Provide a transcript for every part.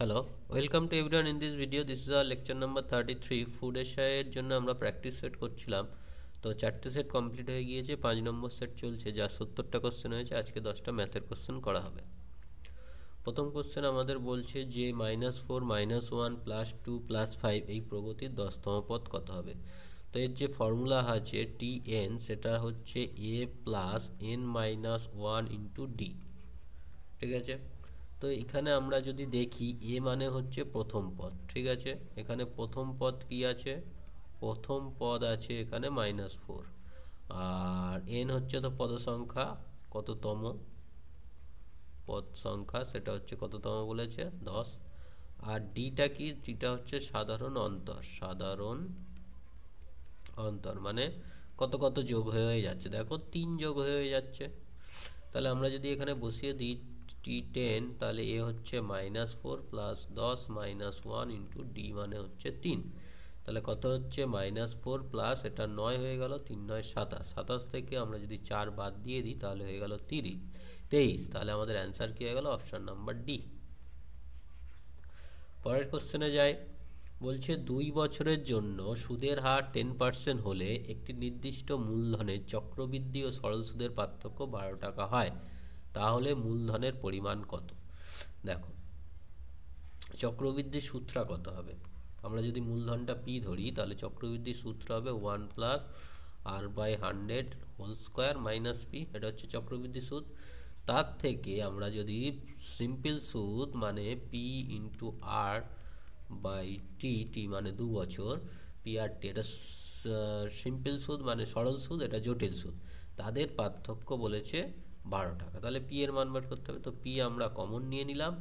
Hello, welcome to everyone in this video. This is our lecture number 33। Food এশিয়ার জন্য আমরা practice set করছিলাম। তো 4টে সেট কমপ্লিট হয়ে গিয়েছে, 5 নম্বর সেট চলছে, যা 70টা কোশ্চেন হয়েছে। আজকে 10টা ম্যাথের কোশ্চেন করা হবে। প্রথম কোশ্চেন আমাদের বলছে যে -4 -1 +2 +5 এই প্রগতির 10তম পদ কত হবে। তো এর যে ফর্মুলা আছে টিএন, সেটা হচ্ছে a plus n minus one into D. ঠিক আছে, তো এখানে আমরা যদি দেখি এ মানে হচ্ছে প্রথম পদ। ঠিক আছে, এখানে প্রথম পদ কি আছে? প্রথম পদ আছে এখানে -4। আর এন হচ্ছে তো পদ সংখ্যা, কততম পদ সংখ্যা সেটা হচ্ছে কততম বলেছে 10। আর ডিটা কি? ডিটা হচ্ছে সাধারণ অন্তর। সাধারণ অন্তর মানে কত কত যোগ হয়ে যাচ্ছে, দেখো 3 যোগ হয়ে যাচ্ছে। তাহলে আমরা যদি এখানে বসিয়ে দিই টি10, তাহলে এ হচ্ছে -4 প্লাস 10 -1 ইন্টু ডি মানে হচ্ছে 3। তাহলে কত হচ্ছে? -4 প্লাস এটা 9 হয়ে গেল, 3 9 27। 27 থেকে আমরা যদি 4 বাদ দিয়ে দিই তাহলে হয়ে গেল 23। তাহলে আমাদের অ্যান্সার কি হয়ে গেল? Option number D. পরের কোশ্চেনে যাই। বলছে 2 বছরের জন্য সুদের হার 10% হলে একটি নির্দিষ্ট মূলধনের চক্রবৃদ্ধি ও সরল সুদের পার্থক্য 12 টাকা হয়, তাহলে মূলধনের পরিমাণ কত? দেখো, চক্রবৃদ্ধির সূত্রটা কত হবে? আমরা যদি মূলধনটা পি ধরি তাহলে চক্রবৃদ্ধির সূত্র হবে 1 plus r/100 whole square minus P. এটা হচ্ছে চক্রবৃদ্ধি সুদ। তার থেকে আমরা যদি সিম্পল সুদ মানে P into R by T, টি মানে 2 বছর, পি আর টি এটা সিম্পল সুদ মানে সরল সুদ, এটা জটিল সুদ, তাদের পার্থক্য বলেছে 12 টাকা। তাহলে পি এর মান বার করতে হবে। তো পি আমরা কমন নিয়ে নিলাম,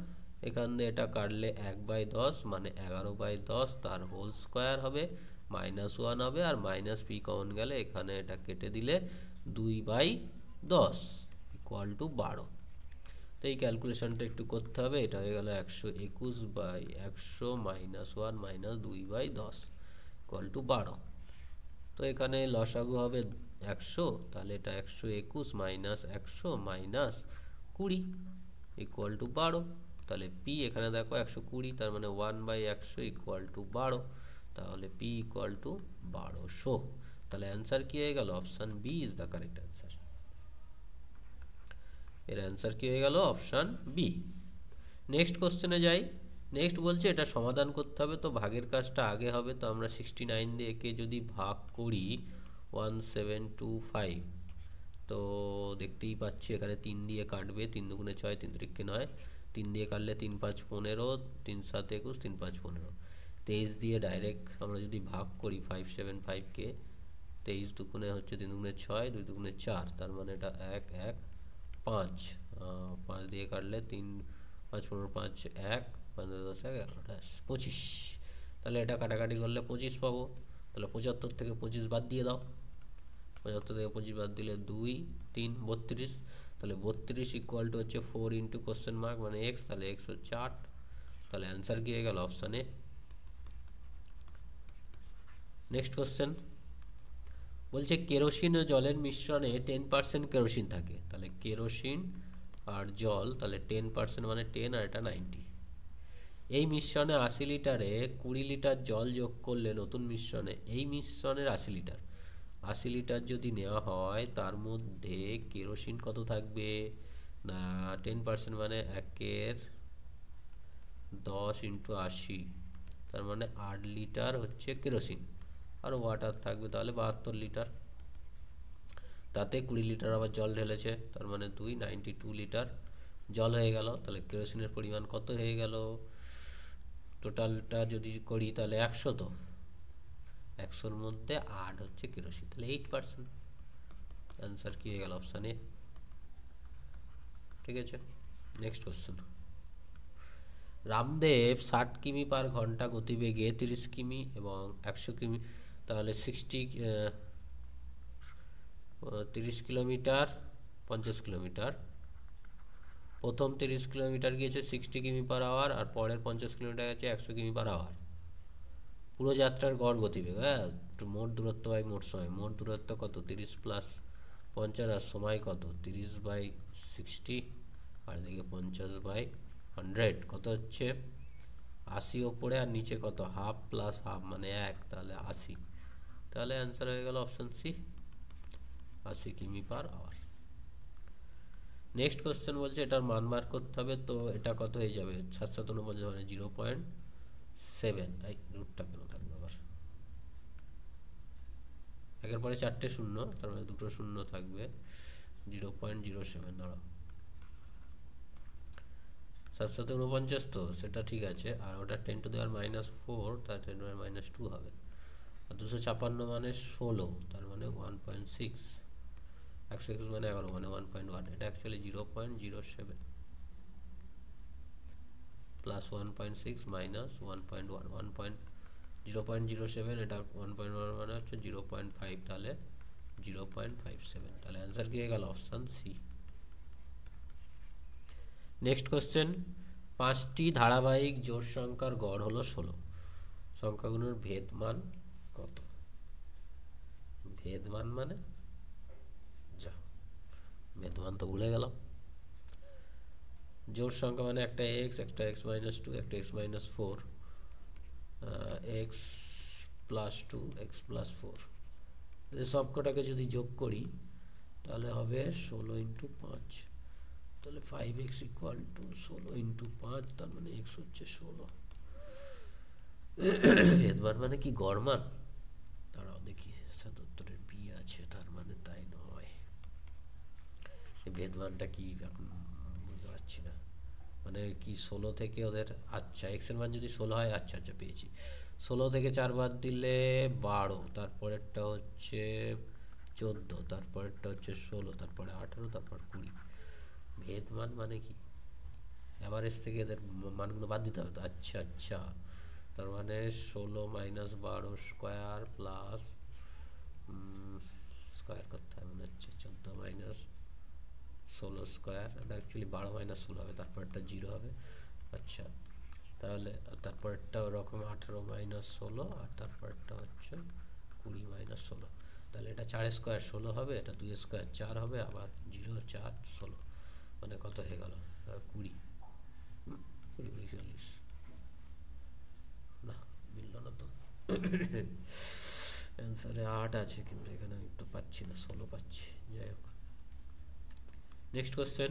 এখান দিয়ে এটা কাটলে 1/10 মানে 11/10, তার হোল স্কোয়ার হবে, -1 হবে, আর মাইনাস পি কমন গেলে এখানে এটা কেটে দিলে 2/10 ইকুয়াল টু 12। তো এই ক্যালকুলেশনটা একটু করতে হবে। এটা হয়ে গেল 121/100 -1 -2/10 ইকুয়াল টু 12। তো এখানে লসাগু হবে 100, তাহলে এটা 121 মাইনাস 100 মাইনাস 20 ইকুয়াল টু 12। তাহলে পি এখানে দেখো 120, তার মানে 1/100 ইকুয়াল টু 12। তাহলে পি ইকুয়াল টু 1200। তাহলে অ্যান্সার কি হয়ে গেল? Option B is the correct answer. এর অ্যান্সার কি হয়ে গেল? Option B. নেক্সট কোশ্চেনে যাই। নেক্সট বলছে এটা সমাধান করতে হবে, তো ভাগের কাজটা আগে হবে। তো আমরা 69 দিয়ে একে যদি ভাগ করি 1725, তো দেখতেই পাচ্ছি এখানে 3 দিয়ে কাটবে, 3 দুগুণে 6, 3 তিরিকে 9, 3 দিয়ে কাটলে 3 5 15, 3 7 21, 3 5 15। 23 দিয়ে ডাইরেক্ট আমরা যদি ভাগ করি 575কে, 23 দুগুণে হচ্ছে 3 দুগুণে 6, 2 দুগুণে 4, তার মানে এটা 1 1 5। 5 দিয়ে কাটলে 3 5 15 5 1 5 10 11 25। তাহলে এটা কাটাকাটি করলে 25 পাবো। তাহলে 75 থেকে 25 বাদ দিয়ে দাও। 75 থেকে 25 বাদ দিলে 2 3 32। তাহলে 32 ইকুয়াল টু হচ্ছে 4 ইন্টু কোশ্চেন মার্ক মানে এক্স, তাহলে এক্স হচ্ছে 8। তাহলে অ্যান্সার কি হয়ে গেল? Option A. নেক্সট কোশ্চেন বলছে কেরোসিন ও জলের মিশ্রণে 10% কেরোসিন থাকে। তাহলে কেরোসিন আর জল, তাহলে 10% মানে 10, আর এটা 90। এই মিশ্রণে 80 লিটারে 20 লিটার জল যোগ করলে নতুন মিশ্রণে এই মিশ্রণের 80 লিটার 80 লিটার যদি নেওয়া হয়, তার মধ্যে কেরোসিন কত থাকবে? না, 10% মানে 1/10 ইন্টু 80, তার মানে 8 লিটার হচ্ছে কেরোসিন। আর ওয়াটার থাকবে তাহলে 72 লিটার। তাতে 20 লিটার আবার জল ঢেলেছে, তার মানে 92 লিটার জল হয়ে গেল। তাহলে কেরোসিনের পরিমাণ কত হয়ে গেল? টোটালটা যদি করি তাহলে 100, তো 100-র মধ্যে 8 হচ্ছে কেরোসিন, তাহলে 8%। অ্যান্সার কি হয়ে গেল? Option A. ঠিক আছে, নেক্সট কোশ্চেন। রামদেব 60 কিমি/ঘন্টা গতিবেগে 30 কিমি এবং 100 কিমি, তাহলে 30 কিলোমিটার 50 কিলোমিটার। প্রথম 30 কিলোমিটার গিয়েছে 60 কিমি/আওয়ার, আর পরের 50 কিলোমিটার গেছে 100 কিমি/আওয়ার। পুরো যাত্রার গড় গতিবেগ, হ্যাঁ, মোট দূরত্ব বাই মোট সময়। মোট দূরত্ব কত? 30 প্লাস 50, আর সময় কত? 30/60, আর এদিকে 50/100 কত হচ্ছে? 80 ওপরে আর নিচে কত, হাফ প্লাস হাফ মানে 1, তাহলে 80। তাহলে অ্যান্সার হয়ে গেল অপশন সি, 80 কিমি পার আওয়ার। নেক্সট কোশ্চেন বলছে এটার মান বার করতে হবে, তো এটা কত হয়ে যাবে, 749 মানে 0.7, এই রুটটা কেন থাকবে আবার, একের পরে 4টে শূন্য, তার মানে 2টো শূন্য থাকবে, 0.07 দাঁড়াও, 749 তো সেটা ঠিক আছে, আর ওটা 10⁻⁴, তার 10⁻² হবে, আর 256 মানে 16, তার মানে 1.6, 121 মানে 11 মানে 1.1, এটা অ্যাকচুয়ালি 0.07 প্লাস 1.6 মাইনাস 1.1, 0.07, এটা 1.1 মানে হচ্ছে 0.5, তাহলে 0.57, তাহলে অ্যান্সার কি হয়ে গেল অপশান সি। নেক্সট কোশ্চেন, 5টি ধারাবাহিক জোড় সংখ্যার গড় হলো 16, সংখ্যাগুলোর ভেদমান কত? ভেদমান মানে যা, ভেদমান তো ভুলে গেলাম। জোড় সংখ্যা মানে একটা এক্স, একটা x-2, একটা x-4, x+2, x+4, সবকটাকে যদি যোগ করি তাহলে হবে 16 × 5, তাহলে 5x = 16 × 5, তার মানে x হচ্ছে 16। ভেদমান মানে কি গড় মান? তারাও দেখি 77-এর বি আছে, তার মানে তাই নয়। ভেদমানটা কি এখন বুঝতে পারছি না, মানে কি 16 থেকে ওদের, আচ্ছা এক্স এর মান যদি 16 হয়, আচ্ছা আচ্ছা পেয়েছি, 16 থেকে 4 বাদ দিলে 12, তারপরেরটা হচ্ছে 14, তারপরেরটা হচ্ছে 16, তারপরে 18, তারপর 20। ভেদমান মানে কি, অ্যাভারেজ থেকে এদের মানগুলো বাদ দিতে হবে তো, আচ্ছা আচ্ছা, তার মানে 16 - 12 স্কোয়ার প্লাস স্কোয়ার করতে হয় মনে হচ্ছে, 14 - 16 স্কোয়ার, এটা অ্যাকচুয়ালি 12 - 16 হবে, তারপরটা 0 হবে, আচ্ছা তাহলে তারপরটা ওরকম 18 - 16, আর তারপরটা হচ্ছে 20 - 16, তাহলে এটা 4 স্কোয়ার 16 হবে, এটা 2 স্কোয়ার 4 হবে, আবার 0 4 16, মানে কত হয়ে গেল 20, 20 40, না মিলল না তো, অ্যান্সারে 8 আছে, কিন্তু এখানে আমি তো পাচ্ছি না, 16 পাচ্ছি, যাই হোক। নেক্সট কোশ্চেন,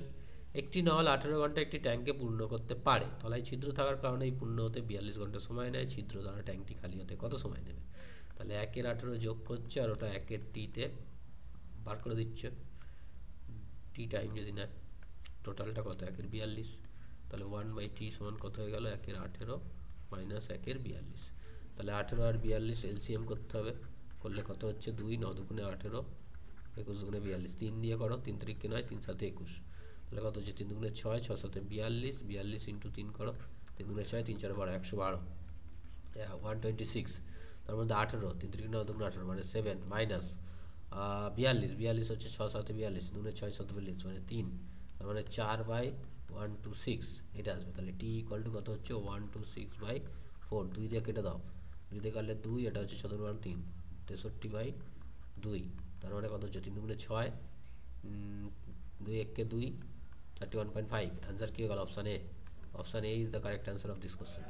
একটি নল 18 ঘন্টা একটি ট্যাঙ্কে পূর্ণ করতে পারে, তলায় ছিদ্র থাকার কারণে এই পূর্ণ হতে 42 ঘন্টা সময় নেয়, ছিদ্র দ্বারা ট্যাঙ্কটি খালি হতে কত সময় নেবে? তাহলে 1-এর 18 যোগ করছে, আর ওটা 1-এর টিতে বার করে দিচ্ছে, টি টাইম যদি নেয়, টোটালটা কত, 1-এর 42, তাহলে 1/t সমান কত হয়ে গেল, 1-এর 18 মাইনাস 1-এর 42, তাহলে 18 আর 42 এলসিএম করতে হবে, করলে কত হচ্ছে 2, 9 দুগুণে 18, 21 দুগুণে 42, 3 দিয়ে করো, 3 3 9, 3 7 21, তাহলে কত হচ্ছে 3 দুগুণে 6, 6 7 42, 42 × 3 করো, 3 দুগুণে 6, 3 4 12, 112, 126, তার মধ্যে 18, 3 3 9 দুগুণে 18 মানে 7 মাইনাস 42, 42 হচ্ছে 6 7 42, দুগুণে 6 7 42 মানে 3, তার মানে 4/126 এটা আসবে, তাহলে টি ইকুয়াল টু কত হচ্ছে 126/4, 2 দিয়ে কেটে দাও, 2 দিয়ে কাটলে 2, এটা হচ্ছে 7 × 3 63/2, তার মানে কত হচ্ছে 3 দুগুণে 6, 2 1 2, 31.5, অ্যান্সার কী হয়ে গেল option A, option A is the correct answer of this question.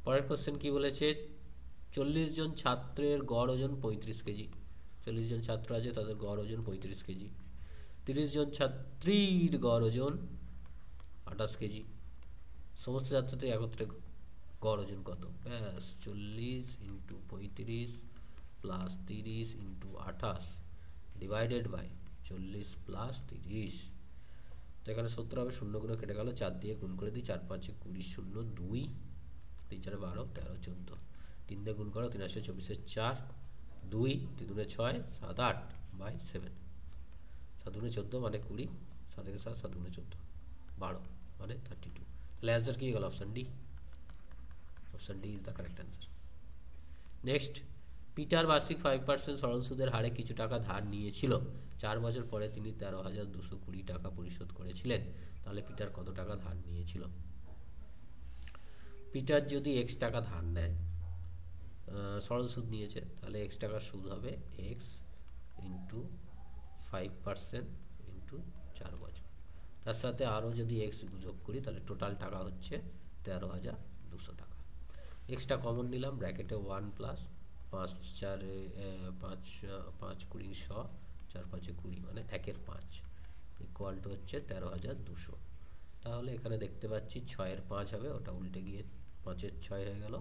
পরের কোশ্চেন কি বলেছে, 40 জন ছাত্রের গড় ওজন 35 কেজি, 40 জন ছাত্র আছে, তাদের গড় ওজন 35 কেজি, 30 জন ছাত্রীর গড় ওজন 28 কেজি, সমস্ত ছাত্রদের একত্রে গড় ওজন কত? ব্যাস, 40 × 35 প্লাস 30 × 28 ডিভাইডেড বাই 40 প্লাস 30, তো এখানে 70 হবে, শূন্যগুলো কেটে গেল, 4 দিয়ে গুণ করে দিই, 4 5 20 0 2, 3 4 12 13 14, 3 দিয়ে গুণ করো, 3 8 24 4, 2 3 2 6 7 8/7, 7 2 14 মানে 20, 7 1 7, 7 2 14 12 মানে 32, তাহলে অ্যান্সার কী হয়ে গেল option D, option D is the correct answer. Next, Peter বার্ষিক 5% সরল সুদের হারে কিছু টাকা ধার নিয়েছিল, 4 বছর পরে তিনি 13,220 টাকা পরিশোধ করেছিলেন, তাহলে পিটার কত টাকা ধার নিয়েছিল? পিটার যদি x টাকা ধার নেয়, সরল সুদ নিয়েছে, তাহলে x টাকার সুদ হবে x × 5% × 4 বছর, তার সাথে আরও যদি x যোগ করি, তাহলে টোটাল টাকা হচ্ছে 13,220 টাকা। এক্সট্রা কমন নিলাম, ব্র্যাকেটে 1 প্লাস 5 4 5 5 20 100 4 5 20 মানে 1/5 ইকুয়াল টু হচ্ছে 13,200। তাহলে এখানে দেখতে পাচ্ছি 6-এর 5 হবে, ওটা উল্টে গিয়ে 5-এর 6 হয়ে গেল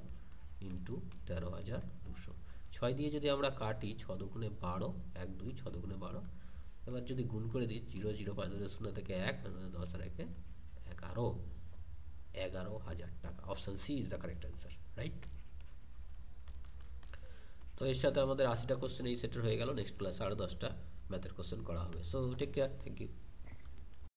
ইন্টু 13,200। 6 দিয়ে যদি আমরা কাটি 6 দুগুণে 12, 1 2 6 দুগুণে 12। এবার যদি গুণ করে দিই 0 0 5 0 থেকে 1 10 আর 1 11, 11,000 টাকা। Option C is the correct answer, right? তো এর সাথে আমাদের 80টা কোশ্চেন এই সেটের হয়ে গেল। নেক্সট ক্লাসে আরও 10টা ম্যাথের কোশ্চেন করা হবে। So take care, thank you.